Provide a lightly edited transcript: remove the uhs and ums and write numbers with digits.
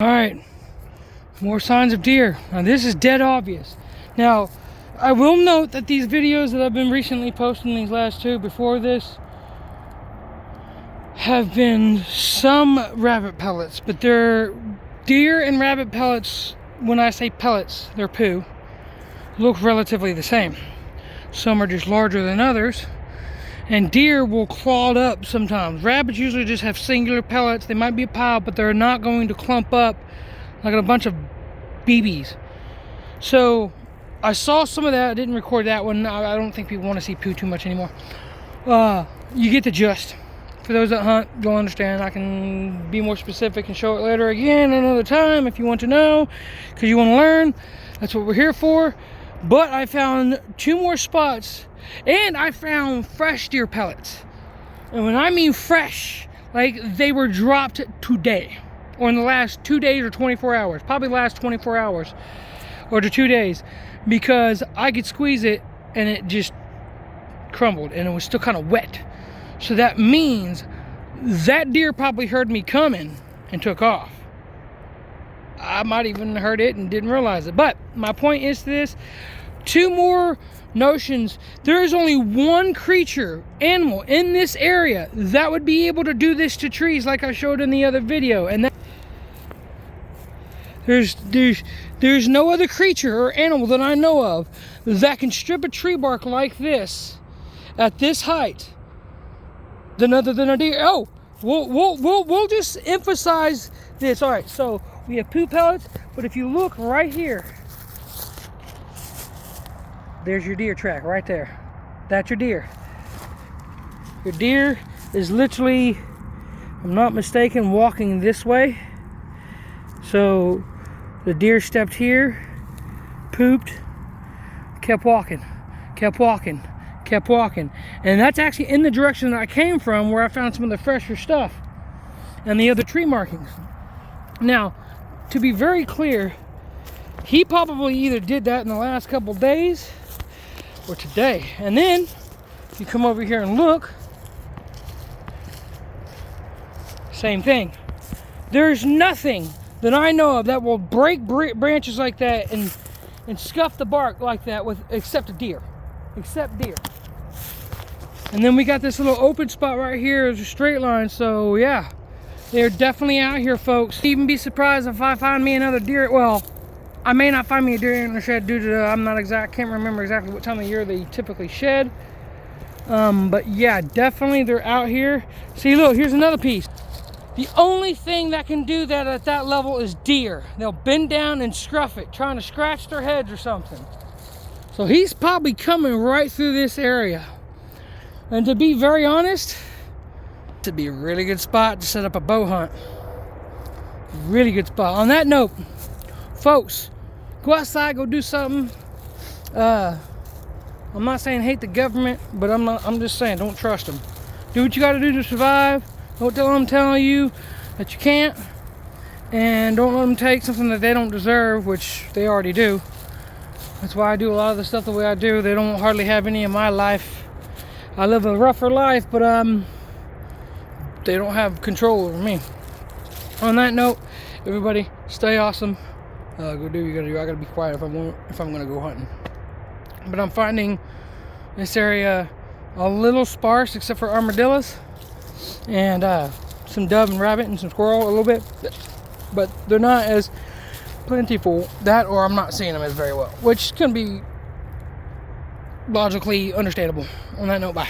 All right, more signs of deer. Now this is dead obvious. Now, I will note that these videos that I've been recently posting, these last two before this, have been some rabbit pellets, but they're deer and rabbit pellets. When I say pellets, they're poo, look relatively the same. Some are just larger than others, and deer will clod up sometimes. Rabbits usually just have singular pellets. They might be a pile, but they're not going to clump up like a bunch of BBs. So I saw some of that. I didn't record that one. I don't think people want to see poo too much anymore. You get the gist. For those that hunt, you'll understand. I can be more specific and show it later again another time if you want to know, because you want to learn. That's what we're here for. But I found two more spots, and I found fresh deer pellets. And when I mean fresh, like they were dropped today, or in the last 2 days or 24 hours, probably the last 24 hours or to 2 days, because I could squeeze it and it just crumbled and it was still kind of wet. So that means that deer probably heard me coming and took off. I might even heard it and didn't realize it. But my point is this: two more notions. There is only one creature, animal in this area that would be able to do this to trees like I showed in the other video, and that there's no other creature or animal that I know of that can strip a tree bark like this at this height than other than a deer. Oh, we'll just emphasize this. All right, so we have poo pellets, but if you look right here, there's your deer track right there. That's your deer. Your deer is literally, if I'm not mistaken, walking this way. So the deer stepped here, pooped, kept walking, kept walking, kept walking. And that's actually in the direction that I came from, where I found some of the fresher stuff and the other tree markings. Now, to be very clear, he probably either did that in the last couple days or today. And then if you come over here and look, same thing. There's nothing that I know of that will break branches like that and scuff the bark like that with except a deer. Except deer. And then we got this little open spot right here. It's a straight line. So yeah, they're definitely out here, folks. Even be surprised if I find me another deer. Well, I may not find me a deer in the shed due to can't remember exactly what time of year they typically shed. But yeah, definitely they're out here. See, look, here's another piece. The only thing that can do that at that level is deer. They'll bend down and scruff it, trying to scratch their heads or something. So he's probably coming right through this area. And to be very honest, it'd be a really good spot to set up a bow hunt. Really good spot. On that note, folks, go outside, go do something. I'm not saying hate the government, but I'm just saying don't trust them. Do what you got to do to survive. Don't tell them telling you that you can't, and don't let them take something that they don't deserve, which they already do. That's why I do a lot of the stuff the way I do. They don't hardly have any in my life. I live a rougher life, but they don't have control over me. On that note, everybody, stay awesome. Go do what you gotta do. I gotta be quiet if I'm gonna go hunting. But I'm finding this area a little sparse, except for armadillos and some dove and rabbit and some squirrel a little bit, but they're not as plentiful. That, or I'm not seeing them as very well, which can be logically understandable. On that note, bye.